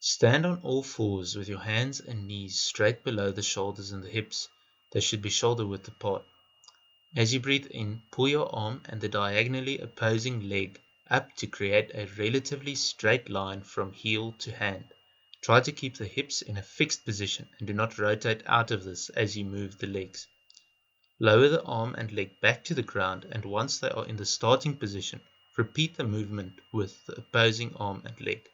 Stand on all fours with your hands and knees straight below the shoulders and the hips. They should be shoulder width apart. As you breathe in, pull your arm and the diagonally opposing leg up to create a relatively straight line from heel to hand. Try to keep the hips in a fixed position and do not rotate out of this as you move the legs. Lower the arm and leg back to the ground, and once they are in the starting position, repeat the movement with the opposing arm and leg.